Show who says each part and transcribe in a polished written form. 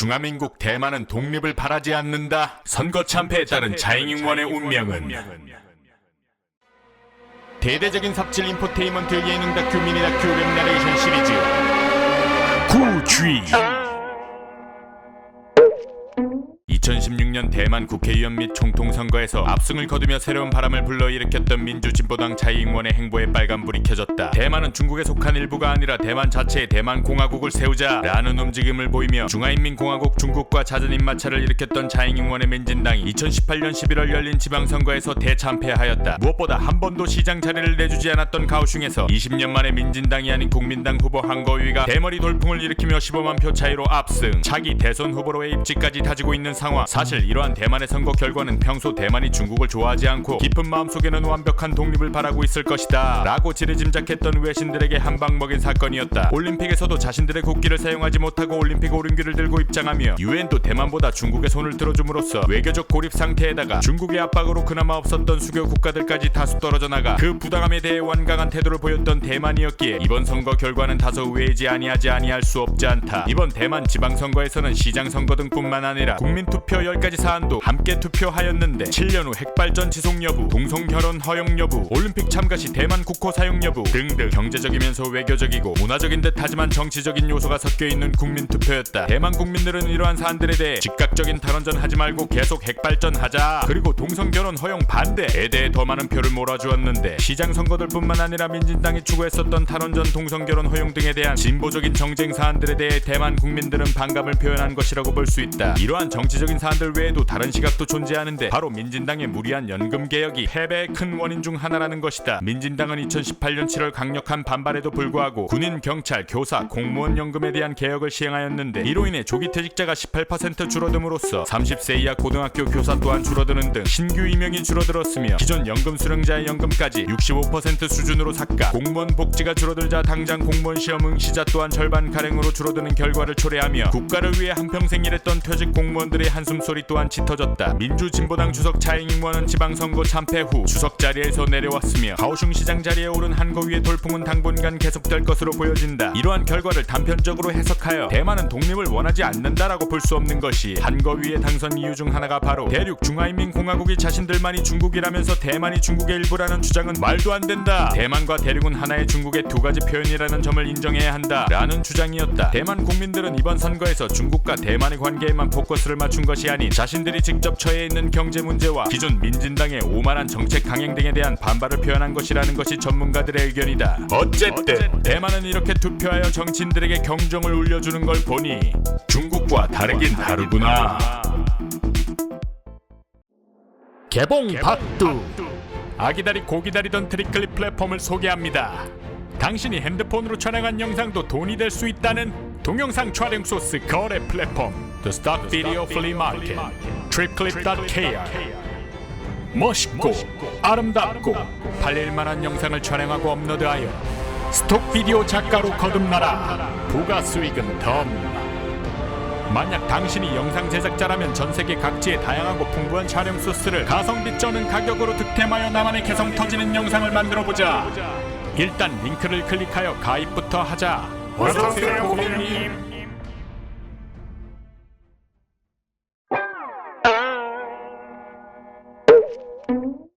Speaker 1: 중화민국 대만은 독립을 바라지 않는다. 선거 참패에 따른 차잉잉원의 운명은 대대적인 삽질 인포테인먼트 예능 다큐 미니 다큐 웹 내레이션 시리즈 구쥐. 2016년 대만 국회의원 및 총통선거에서 압승을 거두며 새로운 바람을 불러일으켰던 민주진보당 차잉잉원의 행보에 빨간불이 켜졌다. 대만은 중국에 속한 일부가 아니라 대만 자체의 대만공화국을 세우자라는 움직임을 보이며 중화인민공화국 중국과 잦은 입마찰을 일으켰던 차잉잉원의 민진당이 2018년 11월 열린 지방선거에서 대참패하였다. 무엇보다 한 번도 시장 자리를 내주지 않았던 가오슝에서 20년 만에 민진당이 아닌 국민당 후보 한거위가 대머리 돌풍을 일으키며 15만 표 차이로 압승, 차기 대선 후보로의 입지까지 다지고 있는 상황. 사실 이러한 대만의 선거 결과는 평소 대만이 중국을 좋아하지 않고 깊은 마음속에는 완벽한 독립을 바라고 있을 것이다 라고 지레짐작했던 외신들에게 한방 먹인 사건이었다. 올림픽에서도 자신들의 국기를 사용하지 못하고 올림픽 오륜기를 들고 입장하며 유엔도 대만보다 중국의 손을 들어줌으로써 외교적 고립 상태에다가 중국의 압박으로 그나마 없었던 수교 국가들까지 다수 떨어져 나가 그 부당함에 대해 완강한 태도를 보였던 대만이었기에 이번 선거 결과는 다소 의외이지 아니할 수 없지 않다. 이번 대만 지방선거에서는 시장선거 등뿐만 아니라 국민투표 10가지 사안도 함께 투표하였는데 7년 후 핵발전 지속 여부, 동성결혼 허용 여부, 올림픽 참가 시 대만 국호 사용 여부 등등 경제적이면서 외교적이고 문화적인 듯 하지만 정치적인 요소가 섞여있는 국민투표였다. 대만 국민들은 이러한 사안들에 대해 즉각적인 탈원전 하지 말고 계속 핵발전 하자, 그리고 동성결혼 허용 반대에 대해 더 많은 표를 몰아주었는데 시장 선거들뿐만 아니라 민진당이 추구했었던 탈원전, 동성결혼 허용 등에 대한 진보적인 정쟁 사안들에 대해 대만 국민들은 반감을 표현한 것이라고 볼 수 있다. 이러한 정치적인 사안들 외에도 다른 시각도 존재하는데 바로 민진당의 무리한 연금개혁이 패배의 큰 원인 중 하나라는 것이다. 민진당은 2018년 7월 강력한 반발에도 불구하고 군인, 경찰, 교사, 공무원 연금에 대한 개혁을 시행하였는데 이로 인해 조기퇴직자가 18% 줄어듦으로써 30세 이하 고등학교 교사 또한 줄어드는 등 신규 임용이 줄어들었으며 기존 연금 수령자의 연금까지 65% 수준으로 삭감, 공무원 복지가 줄어들자 당장 공무원 시험 응시자 또한 절반가량으로 줄어드는 결과를 초래하며 국가를 위해 한평생 일했던 퇴직 공무원들의 한숨소리 또한 짙어졌다. 민주진보당 주석 차잉잉원은 지방선거 참패 후 주석 자리에서 내려왔으며 가오슝 시장 자리에 오른 한거위의 돌풍은 당분간 계속될 것으로 보여진다. 이러한 결과를 단편적으로 해석하여 대만은 독립을 원하지 않는다라고 볼 수 없는 것이 한거위의 당선 이유 중 하나가 바로 대륙 중화인민공화국이 자신들만이 중국이라면서 대만이 중국의 일부라는 주장은 말도 안 된다. 대만과 대륙은 하나의 중국의 두 가지 표현이라는 점을 인정해야 한다 라는 주장이었다. 대만 국민들은 이번 선거에서 중국과 대만의 관계에만 포커스를 맞춘 것이 아닌 자신들이 직접 처해 있는 경제 문제와 기존 민진당의 오만한 정책 강행 등에 대한 반발을 표현한 것이라는 것이 전문가들의 의견이다. 어쨌든 대만은 이렇게 투표하여 정치인들에게 경종을 울려주는 걸 보니 중국과 다르긴 다르구나. 개봉 박두. 아기다리 고기다리던 트리클립 플랫폼을 소개합니다. 당신이 핸드폰으로 촬영한 영상도 돈이 될 수 있다는 동영상 촬영 소스 거래 플랫폼 The Stock Video Flea Market TripClip.kr. 멋있고 아름답고 팔릴만한 영상을 촬영하고 업로드하여 스톡 비디오 작가로 거듭나라. 부가 수익은 덤. 만약 당신이 영상 제작자라면 전세계 각지의 다양하고 풍부한 촬영 소스를 가성비 쩌는 가격으로 득템하여 나만의 개성 터지는 영상을 만들어보자. 일단 링크를 클릭하여 가입부터 하자. 어서오세요 고객님.